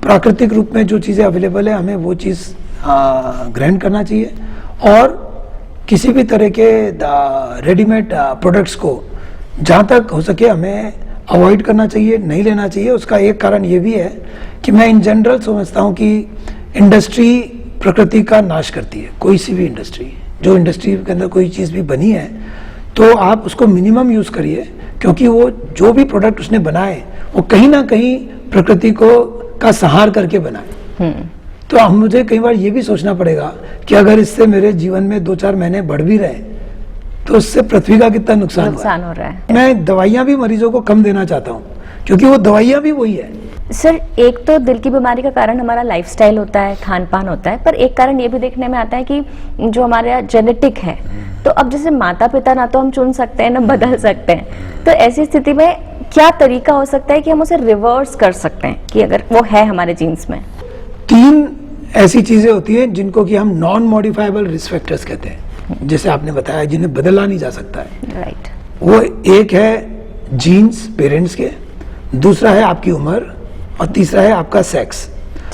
प्राकृतिक रूप में जो चीज़ें अवेलेबल है हमें वो चीज़ ग्रहण करना चाहिए, और किसी भी तरह के रेडीमेड प्रोडक्ट्स को जहाँ तक हो सके हमें अवॉइड करना चाहिए, नहीं लेना चाहिए। उसका एक कारण ये भी है कि मैं इन जनरल समझता हूँ कि इंडस्ट्री प्रकृति का नाश करती है। कोई सी भी इंडस्ट्री, जो इंडस्ट्री के अंदर कोई चीज़ भी बनी है तो आप उसको मिनिमम यूज़ करिए, क्योंकि वो जो भी प्रोडक्ट उसने बनाए वो कहीं ना कहीं प्रकृति का संहार करके बनाए। तो हम मुझे कई बार ये भी सोचना पड़ेगा कि अगर इससे मेरे जीवन में 2-4 महीने बढ़ भी रहे तो उससे पृथ्वी का कितना नुकसान हो रहा है। मैं दवाइयाँ भी मरीजों को कम देना चाहता हूँ, क्योंकि वो दवाइयाँ भी वही है। सर, एक तो दिल की बीमारी का कारण हमारा लाइफस्टाइल होता है, खान पान होता है, पर एक कारण ये भी देखने में आता है कि जो हमारा जेनेटिक है, तो अब जैसे माता पिता ना तो हम चुन सकते हैं ना बदल सकते हैं, तो ऐसी स्थिति में क्या तरीका हो सकता है कि हम उसे रिवर्स कर सकते हैं कि अगर वो है हमारे जीन्स में? 3 ऐसी चीजें होती हैं जिनको कि हम नॉन मॉडिफाइबल रिस्क फैक्टर्स कहते हैं, जैसे आपने बताया, जिन्हें बदला नहीं जा सकता है। राइट। वो एक है जीन्स पेरेंट्स के, दूसरा है आपकी उम्र, और तीसरा है आपका सेक्स।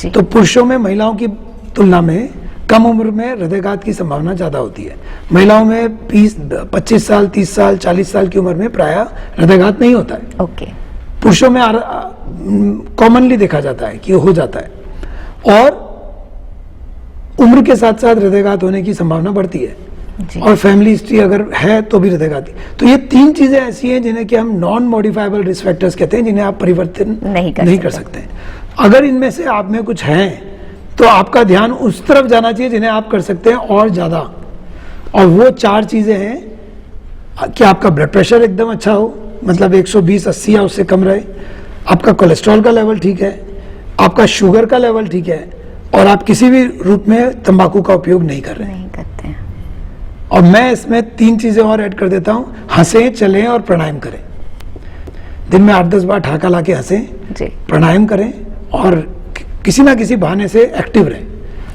तो पुरुषों में महिलाओं की तुलना में कम उम्र में हृदयघात की संभावना ज्यादा होती है। महिलाओं में 25 साल, 30 साल, 40 साल की उम्र में प्रायः हृदयघात नहीं होता है। ओके। पुरुषों में कॉमनली देखा जाता है कि हो जाता है, और उम्र के साथ साथ हृदयघात होने की संभावना बढ़ती है, और फैमिली हिस्ट्री अगर है तो भी हृदयघात। तो ये 3 चीजें ऐसी हैं जिन्हें कि हम नॉन मॉडिफाइबल रिस्क फैक्टर्स कहते हैं, जिन्हें आप परिवर्तन नहीं कर सकते। अगर इनमें से आप में कुछ हैं तो आपका ध्यान उस तरफ जाना चाहिए जिन्हें आप कर सकते हैं और ज्यादा, और वो 4 चीजें हैं कि आपका ब्लड प्रेशर एकदम अच्छा हो, मतलब 120/80 या उससे कम रहे, आपका कोलेस्ट्रॉल का लेवल ठीक है, आपका शुगर का लेवल ठीक है, और आप किसी भी रूप में तंबाकू का उपयोग नहीं कर रहे हैं। नहीं करते हैं। और मैं इसमें 3 चीजें और ऐड कर देता हूं, हंसें, चलें और प्राणायाम करें। दिन में 8-10 बार ठहाका ला के हंसें, प्राणायाम करें, और किसी ना किसी बहाने से एक्टिव रहें।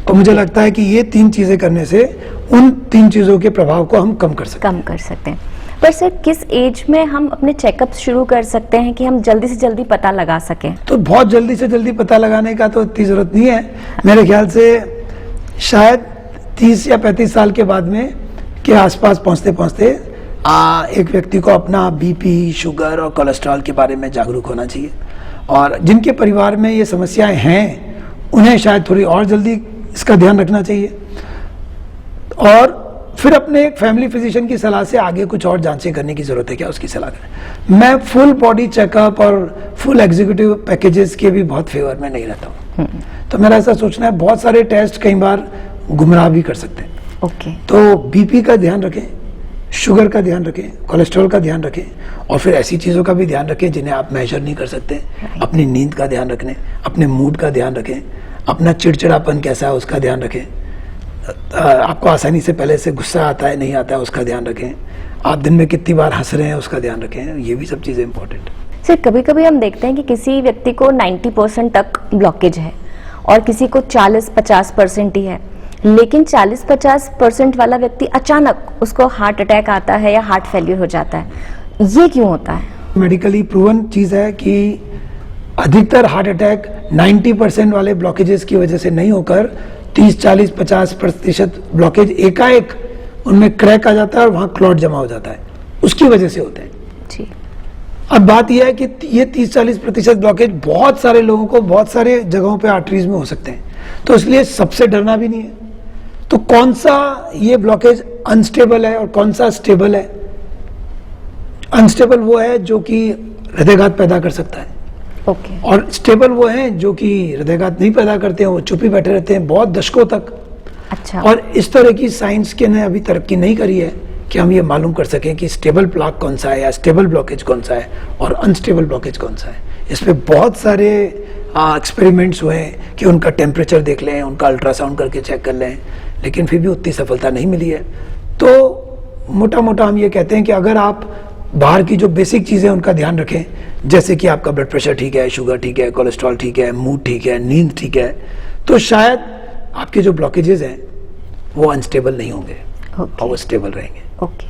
तो मुझे लगता है कि ये 3 चीजें करने से उन 3 चीजों के प्रभाव को हम कम कर सकते हैं। पर सर, किस एज में हम अपने चेकअप शुरू कर सकते हैं कि हम जल्दी से जल्दी पता लगा सकें? तो बहुत जल्दी से जल्दी पता लगाने का तो इतनी जरूरत नहीं है। मेरे ख्याल से शायद 30 या 35 साल के बाद में के आसपास पहुंचते पहुंचते एक व्यक्ति को अपना बीपी, शुगर और कोलेस्ट्रॉल के बारे में जागरूक होना चाहिए, और जिनके परिवार में ये समस्याएं हैं उन्हें शायद थोड़ी और जल्दी इसका ध्यान रखना चाहिए, और फिर अपने एक फैमिली फिजिशियन की सलाह से आगे कुछ और जांचें करने की जरूरत है क्या, उसकी सलाह करें। मैं फुल बॉडी चेकअप और फुल एग्जीक्यूटिव पैकेजेस के भी बहुत फेवर में नहीं रहता हूँ। तो मेरा ऐसा सोचना है, बहुत सारे टेस्ट कई बार गुमराह भी कर सकते हैं। ओके। तो बीपी का ध्यान रखें, शुगर का ध्यान रखें, कोलेस्ट्रॉल का ध्यान रखें, और फिर ऐसी चीज़ों का भी ध्यान रखें जिन्हें आप मेजर नहीं कर सकते। अपनी नींद का ध्यान रखें, अपने मूड का ध्यान रखें, अपना चिड़चिड़ापन कैसा है उसका ध्यान रखें, आपको आसानी से पहले से गुस्सा आता है नहीं आता है उसका ध्यान रखें, आप दिन में कितनी बार हंस रहे हैं उसका ध्यान रखें। ये भी सब चीज़ें इंपॉर्टेंट है। सर, कभी कभी हम देखते हैं कि किसी व्यक्ति को 90% तक ब्लॉकेज है और किसी को 40-50% ही है, लेकिन 40-50% वाला व्यक्ति अचानक उसको हार्ट अटैक आता है या हार्ट फेल्यूर हो जाता है, ये क्यों होता है? मेडिकली प्रूवन चीज़ है कि अधिकतर हार्ट अटैक 90% वाले ब्लॉकेजेस की वजह से नहीं होकर 30-40-50% ब्लॉकेज एकाएक उनमें क्रैक आ जाता है और वहाँ क्लॉट जमा हो जाता है, उसकी वजह से होते हैं जी। अब बात यह है कि ये 30-40% ब्लॉकेज बहुत सारे लोगों को बहुत सारे जगहों पे आर्टरीज में हो सकते हैं, तो इसलिए सबसे डरना भी नहीं है। तो कौन सा ये ब्लॉकेज अनस्टेबल है और कौन सा स्टेबल है? अनस्टेबल वो है जो कि हृदयघात पैदा कर सकता है, ओके। और स्टेबल वो हैं जो कि हृदयघात नहीं पैदा करते हैं, वो चुप ही बैठे रहते हैं बहुत दशकों तक। अच्छा। और इस तरह की साइंस के ने अभी तरक्की नहीं करी है कि हम ये मालूम कर सकें कि स्टेबल प्लाक कौन सा है या स्टेबल ब्लॉकेज कौन सा है और अनस्टेबल ब्लॉकेज कौन सा है। इस पे बहुत सारे एक्सपेरिमेंट्स हुए हैं कि उनका टेम्परेचर देख लें, उनका अल्ट्रासाउंड करके चेक कर लें, लेकिन फिर भी उतनी सफलता नहीं मिली है। तो मोटा मोटा हम ये कहते हैं कि अगर आप बाहर की जो बेसिक चीज़ें उनका ध्यान रखें, जैसे कि आपका ब्लड प्रेशर ठीक है, शुगर ठीक है, कोलेस्ट्रॉल ठीक है, मूड ठीक है, नींद ठीक है, तो शायद आपके जो ब्लॉकेजेस हैं वो अनस्टेबल नहीं होंगे और वो स्टेबल रहेंगे। ओके।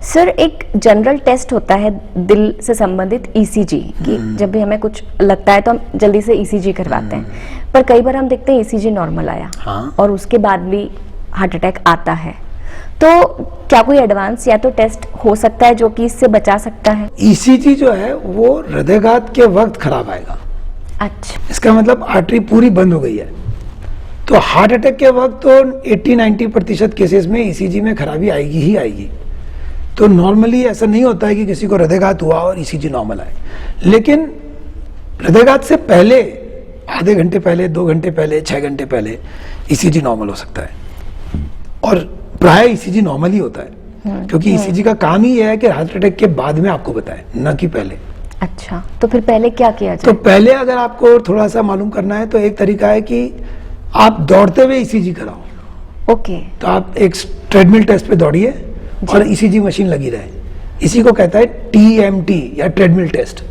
सर, एक जनरल टेस्ट होता है दिल से संबंधित ईसीजी कि जब भी हमें कुछ लगता है तो हम जल्दी से ईसीजी करवाते हैं, पर कई बार हम देखते हैं ईसीजी नॉर्मल आया और उसके बाद भी हार्ट अटैक आता है, तो क्या कोई एडवांस या तो टेस्ट हो सकता है जो कि इससे बचा सकता है? ईसीजी जो है वो हृदयघात के वक्त खराब आएगा। अच्छा। इसका मतलब आर्टरी पूरी बंद हो गई है। तो हार्ट अटैक के वक्त तो 80-90% केसेस में ईसीजी में खराबी आएगी ही आएगी। तो नॉर्मली ऐसा नहीं होता है कि किसी को हृदयघात हुआ और ईसीजी नॉर्मल आए, लेकिन हृदयघात से पहले आधे घंटे पहले, 2 घंटे पहले, 6 घंटे पहले ईसीजी नॉर्मल हो सकता है, और प्राय ईसीजी नॉर्मल ही होता है, क्योंकि ईसीजी का काम ही है कि हार्ट अटैक के बाद में आपको बताए, न कि पहले। अच्छा, तो फिर पहले क्या किया जाए? तो पहले अगर आपको थोड़ा सा मालूम करना है तो एक तरीका है कि आप दौड़ते हुए ईसीजी कराओ। ओके। तो आप एक ट्रेडमिल टेस्ट पे दौड़िए और ईसीजी मशीन लगी रहे, इसी को कहता है टीएमटी या ट्रेडमिल टेस्ट।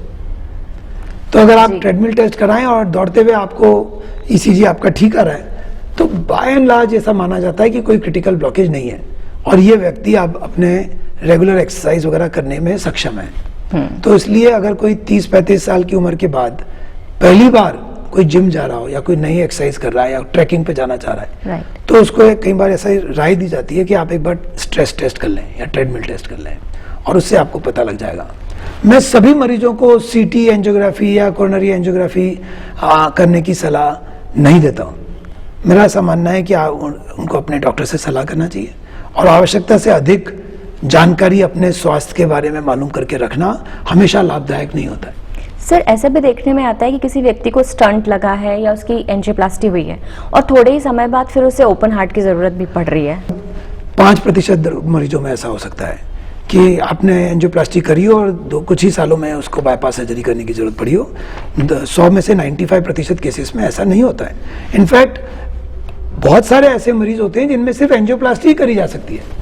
तो अगर आप ट्रेडमिल टेस्ट कराएं और दौड़ते हुए आपको ईसीजी आपका ठीक आ रहा है, तो बाय एंड लार्ज ऐसा माना जाता है कि कोई क्रिटिकल ब्लॉकेज नहीं है और ये व्यक्ति अब अपने रेगुलर एक्सरसाइज वगैरह करने में सक्षम है। तो इसलिए अगर कोई 30-35 साल की उम्र के बाद पहली बार कोई जिम जा रहा हो या कोई नई एक्सरसाइज कर रहा है या ट्रैकिंग पे जाना चाह रहा है, तो उसको कई बार ऐसा राय दी जाती है कि आप एक बार स्ट्रेस टेस्ट कर लें या ट्रेडमिल टेस्ट कर लें, और उससे आपको पता लग जाएगा। मैं सभी मरीजों को सीटी एंजियोग्राफी या कोरोनरी एंजियोग्राफी करने की सलाह नहीं देता हूँ। मेरा ऐसा मानना है कि उनको अपने डॉक्टर से सलाह करना चाहिए और आवश्यकता से अधिक जानकारी अपने स्वास्थ्य के बारे में मालूम करके रखना हमेशा लाभदायक नहीं होता है। सर, ऐसा भी देखने में आता है कि किसी व्यक्ति को स्टंट लगा है या उसकी एंजियोप्लास्टी हुई है और थोड़े ही समय बाद फिर उसे ओपन हार्ट की जरूरत भी पड़ रही है। 5% मरीजों में ऐसा हो सकता है कि आपने एंजियोप्लास्टी करी हो और कुछ ही सालों में उसको बाईपास सर्जरी करने की जरूरत पड़ी हो। 100 में से 95% केसेस में ऐसा नहीं होता है। इनफैक्ट बहुत सारे ऐसे मरीज होते हैं जिनमें सिर्फ एंजियोप्लास्टी करी जा सकती है।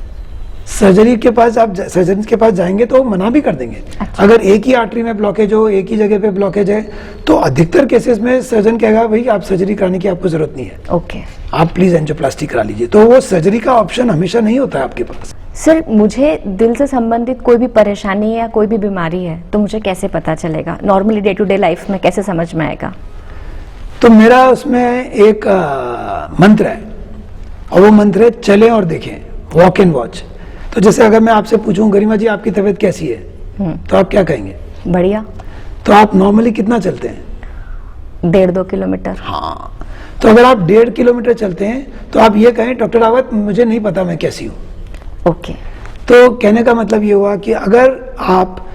सर्जरी के पास आप सर्जन के पास जाएंगे तो मना भी कर देंगे। अच्छा। अगर एक ही आर्टरी में ब्लॉकेज हो, एक ही जगह पे ब्लॉकेज है, तो अधिकतर केसेस में सर्जन कहेगा भाई आप सर्जरी कराने की आपको जरूरत नहीं है, ओके, आप प्लीज एंजियोप्लास्टी करा लीजिए। तो वो सर्जरी का ऑप्शन हमेशा नहीं होता है आपके पास। सर, मुझे दिल से संबंधित कोई भी परेशानी है या कोई भी बीमारी है तो मुझे कैसे पता चलेगा? Normally day to day life में कैसे समझ में आएगा? तो मेरा उसमें एक मंत्र है और वो मंत्र है चलें और देखें, वॉक एंड वॉच। तो तो जैसे अगर मैं आपसे पूछूं गरिमा जी आपकी तबीयत कैसी है, तो आप क्या कहेंगे? बढ़िया। तो आप नॉर्मली कितना चलते हैं? 1.5-2 किलोमीटर। हाँ, तो अगर आप 1.5 किलोमीटर चलते हैं तो आप ये कहें डॉक्टर रावत मुझे नहीं पता मैं कैसी हूँ। ओके। तो कहने का मतलब ये हुआ कि अगर आप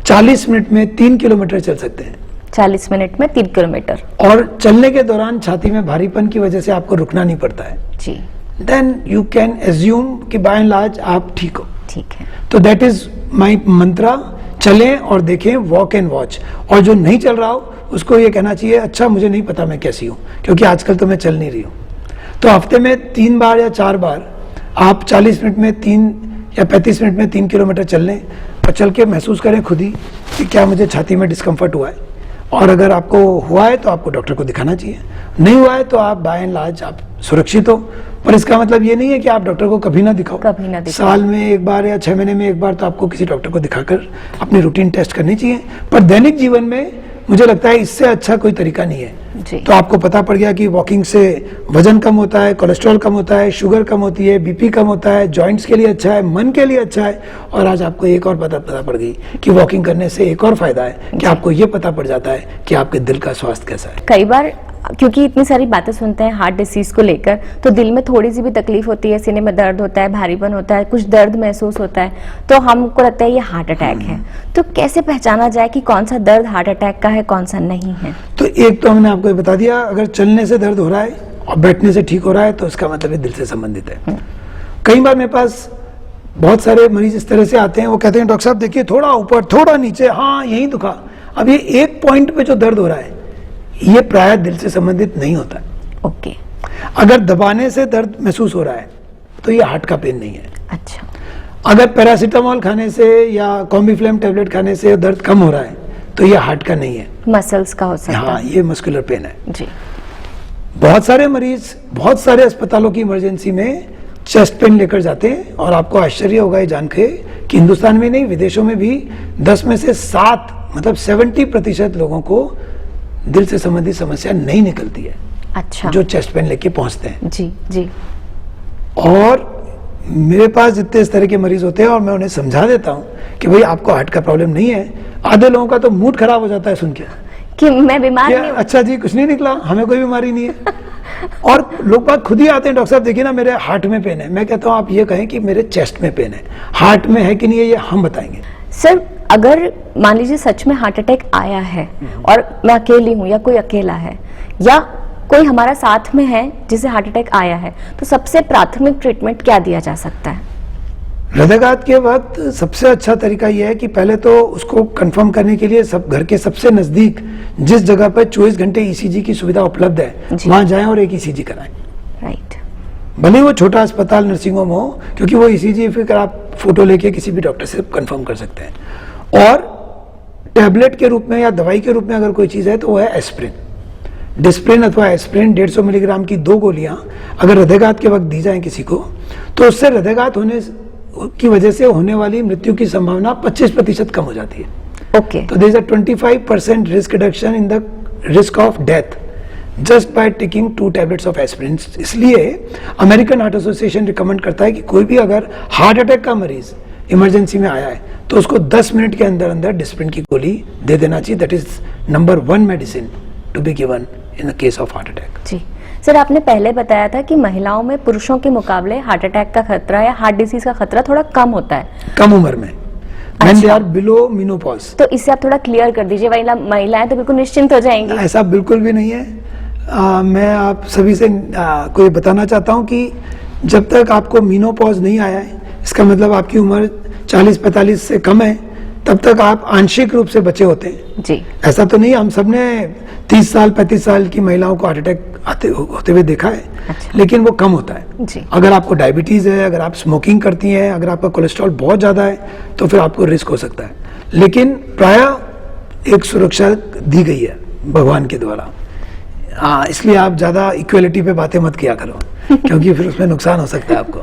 40 मिनट में 3 किलोमीटर चल सकते हैं 40 मिनट में 3 किलोमीटर और चलने के दौरान छाती में भारीपन की वजह से आपको रुकना नहीं पड़ता है, जी, देन यू कैन एज्यूम कि बाय एंड लार्ज आप ठीक हो। ठीक है। तो दैट इज माई मंत्रा, चलें और देखें, वॉक एंड वॉच। और जो नहीं चल रहा हो उसको ये कहना चाहिए अच्छा मुझे नहीं पता मैं कैसी हूँ, क्योंकि आजकल तो मैं चल नहीं रही हूँ। तो हफ्ते में 3 बार या 4 बार आप 40 मिनट में 3 या 35 मिनट में 3 किलोमीटर चल लें और चल के महसूस करें खुद ही कि क्या मुझे छाती में डिस्कम्फर्ट हुआ है, और अगर आपको हुआ है तो आपको डॉक्टर को दिखाना चाहिए, नहीं हुआ है तो आप बाय एंड लार्ज आप सुरक्षित हो। पर इसका मतलब ये नहीं है कि आप डॉक्टर को कभी ना दिखाओ। कभी ना दिखाओ। साल में 1 बार या 6 महीने में 1 बार तो आपको किसी डॉक्टर को दिखाकर अपनी रूटीन टेस्ट करनी चाहिए। पर दैनिक जीवन में मुझे लगता है इससे अच्छा कोई तरीका नहीं है। जी। तो आपको पता पड़ गया कि वॉकिंग से वजन कम होता है, कोलेस्ट्रॉल कम होता है, शुगर कम होती है, बीपी कम होता है, जॉइंट्स के लिए अच्छा है, मन के लिए अच्छा है। और आज आपको एक और पता पड़ गई कि वॉकिंग करने से एक और फायदा है कि आपको ये पता पड़ जाता है कि आपके दिल का स्वास्थ्य कैसा है। कई बार क्योंकि इतनी सारी बातें सुनते हैं हार्ट डिसीज को लेकर, तो दिल में थोड़ी सी भी तकलीफ होती है, सीने में दर्द होता है, भारीपन होता है, कुछ दर्द महसूस होता है, तो हमको लगता है ये हार्ट अटैक है। तो कैसे पहचाना जाए कि कौन सा दर्द हार्ट अटैक का है, कौन सा नहीं है? तो एक तो हमने आपको ये बता दिया, अगर चलने से दर्द हो रहा है और बैठने से ठीक हो रहा है तो इसका मतलब दिल से संबंधित है। कई बार मेरे पास बहुत सारे मरीज इस तरह से आते हैं, वो कहते हैं डॉक्टर साहब देखिए थोड़ा ऊपर थोड़ा नीचे, हाँ यहीं दुखा। अब ये एक पॉइंट पे जो दर्द हो रहा है ये प्राय दिल से संबंधित नहीं होता है। ओके। अगर दबाने से दर्द महसूस हो रहा है तो ये हार्ट का पेन नहीं है। अच्छा। अगर पैरासीटामोल खाने से या कॉम्बीफ्लेम टेबलेट खाने से दर्द कम हो रहा है तो ये हार्ट का नहीं है, मसल्स का हो सकता हाँ है। ये मस्कुलर पेन है। जी। बहुत सारे मरीज बहुत सारे अस्पतालों की इमरजेंसी में चेस्ट पेन लेकर जाते हैं, और आपको आश्चर्य होगा ये जान के कि हिंदुस्तान में नहीं विदेशों में भी 10 में से 7 मतलब 70% लोगों को दिल से संबंधित समस्या नहीं निकलती है। अच्छा। जो चेस्ट पेन लेके पहुंचते हैं। जी जी। और मेरे पास जितने इस तरह के मरीज होते हैं और मैं उन्हें समझा देता हूं कि भाई आपको हार्ट का प्रॉब्लम नहीं है, आधे लोगों का तो मूड खराब हो जाता है सुन के कि मैं बीमार क्या नहीं हूं। अच्छा जी कुछ नहीं निकला, हमें कोई बीमारी नहीं है। और लोग बात खुद ही आते हैं, डॉक्टर साहब देखिए ना मेरे हार्ट में पेन है। मैं कहता हूं आप ये कहें कि मेरे चेस्ट में पेन है, हार्ट में है कि नहीं है ये हम बताएंगे। सर अगर मान लीजिए सच में हार्ट अटैक आया है और मैं अकेली हूं या कोई अकेला है या कोई हमारा साथ में है जिसे हार्ट अटैक आया है, तो सबसे प्राथमिक ट्रीटमेंट क्या दिया जा सकता है? हृदयघात के वक्त सबसे अच्छा तरीका यह है कि पहले तो उसको कंफर्म करने के लिए सब घर के सबसे नजदीक जिस जगह पर 24 घंटे ईसीजी की सुविधा उपलब्ध है वहां जाएं और एक ईसीजी कराएं। राइट। भले वो छोटा अस्पताल नर्सिंग होम हो, क्योंकि वो ईसीजी फिर आप फोटो लेके किसी भी डॉक्टर से कंफर्म कर सकते हैं। और टैबलेट के रूप में या दवाई के रूप में अगर कोई चीज है तो वो है एस्प्रिन, डिस्प्रिन अथवा एस्प्रिन 150 मिलीग्राम की 2 गोलियां अगर हृदयघात के वक्त दी जाए किसी को, तो उससे हृदयघात होने की वजह से होने वाली मृत्यु की संभावना 25% कम हो जाती है। ओके। तो there is a 25% risk reduction in the risk of death just by taking 2 tablets of aspirin. इसलिए अमेरिकन हार्ट एसोसिएशन रिकमेंड करता है कि कोई भी अगर हार्ट अटैक का मरीज इमरजेंसी में आया है तो उसको 10 मिनट के अंदर अंदर डिस्प्रिन की गोली दे देना चाहिए। That is number 1 medicine to be given in the case of heart attack. जी सर, आपने पहले बताया था कि महिलाओं में पुरुषों के मुकाबले हार्ट अटैक का खतरा या हार्ट डिसीज का खतरा थोड़ा कम होता है कम उम्र में, when they are below menopause। तो इससे आप थोड़ा क्लियर कर दीजिए, महिलाएं तो बिल्कुल निश्चिंत हो जाएंगी। ऐसा बिल्कुल भी नहीं है। मैं आप सभी से कोई बताना चाहता हूं कि जब तक आपको मीनोपॉज नहीं आया है, इसका मतलब आपकी उम्र 40-45 से कम है, तब तक आप आंशिक रूप से बचे होते हैं। जी। ऐसा तो नहीं, हम सबने 30 साल 35 साल की महिलाओं को हार्ट अटैक होते हुए देखा है। अच्छा। लेकिन वो कम होता है। जी। अगर आपको डायबिटीज है, अगर आप स्मोकिंग करती हैं, अगर आपका कोलेस्ट्रॉल बहुत ज्यादा है तो फिर आपको रिस्क हो सकता है। लेकिन प्राय एक सुरक्षा दी गई है भगवान के द्वारा। इसलिए आप ज्यादा इक्वलिटी पे बातें मत किया करो क्योंकि फिर उसमें नुकसान हो सकता है आपको।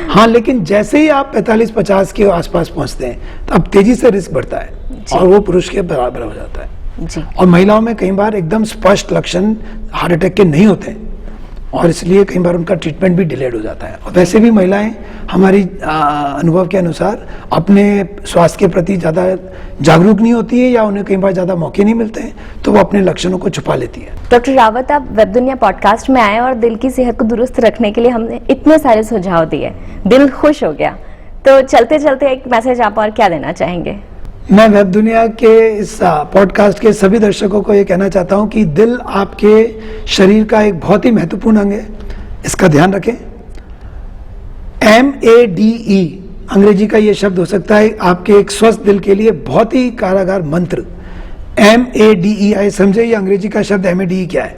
हाँ, लेकिन जैसे ही आप 45-50 के आसपास पहुंचते हैं तो अब तेजी से रिस्क बढ़ता है और वो पुरुष के बराबर हो जाता है। जी। और महिलाओं में कई बार एकदम स्पष्ट लक्षण हार्ट अटैक के नहीं होते, और इसलिए कई बार उनका ट्रीटमेंट भी डिलेड हो जाता है। और वैसे भी महिलाएं हमारी अनुभव के अनुसार अपने स्वास्थ्य के प्रति ज़्यादा जागरूक नहीं होती है, या उन्हें कई बार ज़्यादा मौके नहीं मिलते हैं, तो वो अपने लक्षणों को छुपा लेती है। डॉक्टर रावत, आप वेब दुनिया पॉडकास्ट में आए और दिल की सेहत को दुरुस्त रखने के लिए हमने इतने सारे सुझाव दिए, दिल खुश हो गया। तो चलते चलते एक मैसेज आप और क्या देना चाहेंगे? मैं वेब दुनिया के इस पॉडकास्ट के सभी दर्शकों को ये कहना चाहता हूँ कि दिल आपके शरीर का एक बहुत ही महत्वपूर्ण अंग है, इसका ध्यान रखें। MADE अंग्रेजी का ये शब्द हो सकता है आपके एक स्वस्थ दिल के लिए बहुत ही कारागार मंत्र। MADE आए समझे, ये अंग्रेजी का शब्द MADE क्या है?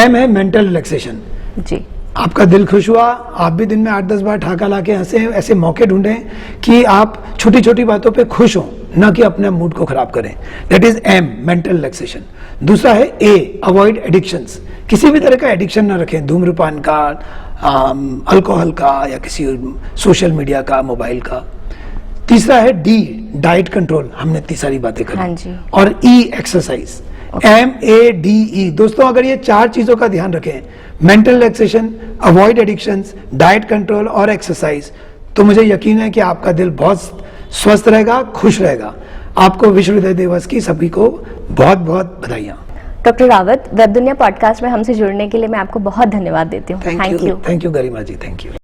M है मेंटल रिलैक्सेशन। जी, आपका दिल खुश हुआ, आप भी दिन में 8-10 बार ठहाका ला के हंसे, ऐसे मौके ढूंढें कि आप छोटी छोटी बातों पे खुश हों, ना कि अपने मूड को खराब करें। That is M, mental relaxation. दूसरा है A, अवॉइड एडिक्शंस। किसी भी तरह का एडिक्शन ना रखें, धूम्रपान का, अल्कोहल का, या किसी सोशल मीडिया का, मोबाइल का। तीसरा है D, डाइट कंट्रोल। हमने इतनी सारी बातें करी। हाँ जी। और E, एक्सरसाइज। MADE। दोस्तों, अगर ये 4 चीजों का ध्यान रखें, mental relaxation, avoid addictions, diet control और एक्सरसाइज, तो मुझे यकीन है कि आपका दिल बहुत स्वस्थ रहेगा, खुश रहेगा। आपको विश्व हृदय दिवस की सभी को बहुत बहुत बधाइयाँ। डॉक्टर रावत, वेब दुनिया पॉडकास्ट में हमसे जुड़ने के लिए मैं आपको बहुत धन्यवाद देती हूँ। Thank you Garima ji, thank you.